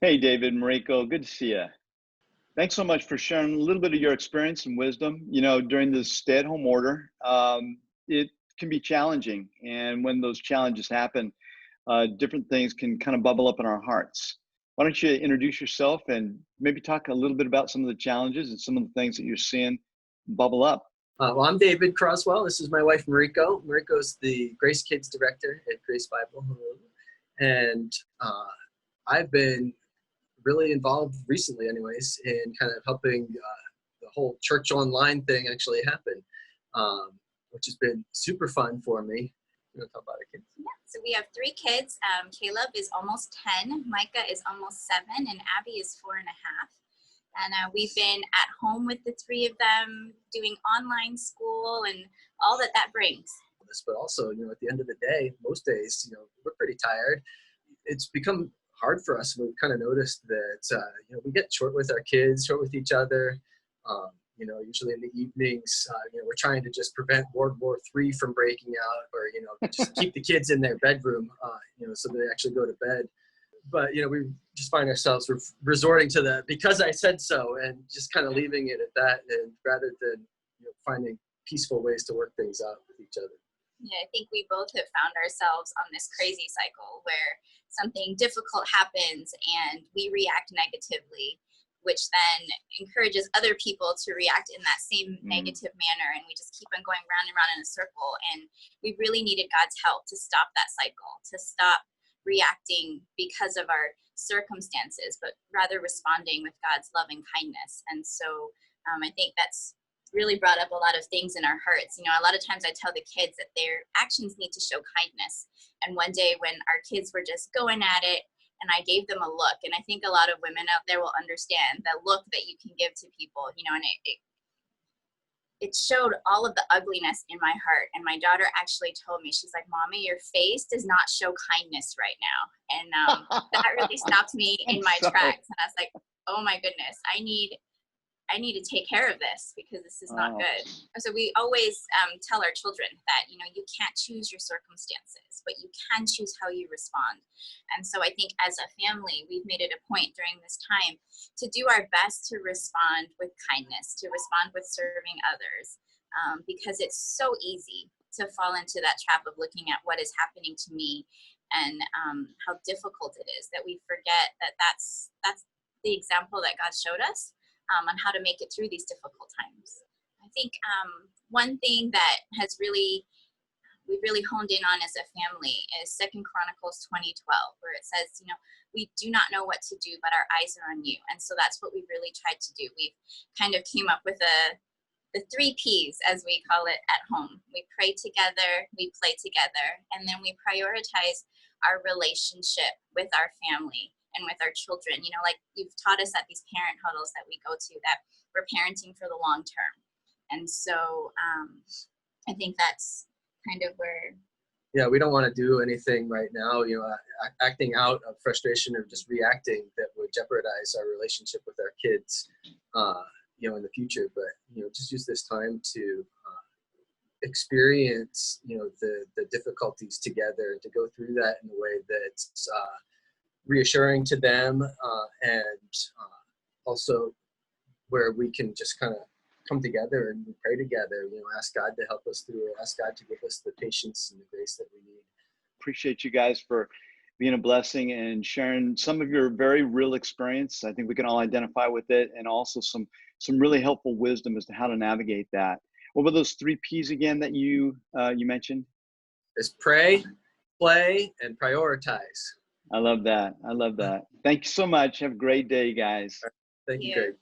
Hey, David and Mariko, good to see you. Thanks so much for sharing a little bit of your experience and wisdom. During this stay-at-home order, it can be challenging, and when those challenges happen, different things can kind of bubble up in our hearts. Why don't you introduce yourself and maybe talk a little bit about some of the challenges and some of the things that you're seeing bubble up? Well, I'm David Croswell. This is my wife, Mariko. Mariko is the Grace Kids Director at Grace Bible Honolulu. And I've been really involved recently, anyways, in kind of helping the whole church online thing actually happen, which has been super fun for me. You want to talk about it, kids? Yeah, so we have three kids. Caleb is almost 10, Micah is almost 7, and Abby is 4.5. And we've been at home with the three of them, doing online school and all that brings. But also, at the end of the day, most days, we're pretty tired. It's become hard for us. We've kind of noticed that, we get short with our kids, short with each other. Usually in the evenings, we're trying to just prevent World War III from breaking out, or, just keep the kids in their bedroom, so they actually go to bed. But, we just find ourselves resorting to the because I said so and just kind of leaving it at that, and rather than finding peaceful ways to work things out with each other. Yeah, I think we both have found ourselves on this crazy cycle where something difficult happens and we react negatively, which then encourages other people to react in that same negative manner. And we just keep on going round and round in a circle. And we really needed God's help to stop that cycle, to stop reacting because of our circumstances, but rather responding with God's love and kindness. And so I think that's really brought up a lot of things in our hearts. A lot of times I tell the kids that their actions need to show kindness. And one day when our kids were just going at it, and I gave them a look, and I think a lot of women out there will understand the look that you can give to people, and it showed all of the ugliness in my heart. And my daughter actually told me, she's like, "Mommy, your face does not show kindness right now." And that really stopped me in my tracks. And I was like, oh my goodness, I need to take care of this because this is not good. So we always tell our children that, you can't choose your circumstances, but you can choose how you respond. And so I think as a family, we've made it a point during this time to do our best to respond with kindness, to respond with serving others, because it's so easy to fall into that trap of looking at what is happening to me and how difficult it is, that we forget that that's the example that God showed us. On how to make it through these difficult times. I think one thing that we've really honed in on as a family is 2 Chronicles 20:12, where it says, we do not know what to do, but our eyes are on you. And so that's what we've really tried to do. We've kind of came up with the 3 Ps, as we call it at home. We pray together, we play together, and then we prioritize our relationship with our family and with our children. Like you've taught us at these parent huddles that we go to, that we're parenting for the long term. And so I think that's kind of where. Yeah, we don't want to do anything right now, acting out of frustration or just reacting that would jeopardize our relationship with our kids, in the future. But, just use this time to experience, the difficulties together, and to go through that in a way that's reassuring to them, and also where we can just kind of come together and pray together, ask God to help us through it, ask God to give us the patience and the grace that we need. Appreciate you guys for being a blessing and sharing some of your very real experience. I think we can all identify with it, and also some really helpful wisdom as to how to navigate that. What were those 3 Ps again that you mentioned? Is pray, play, and prioritize. I love that. Thank you so much. Have a great day, guys. Thank you, Greg.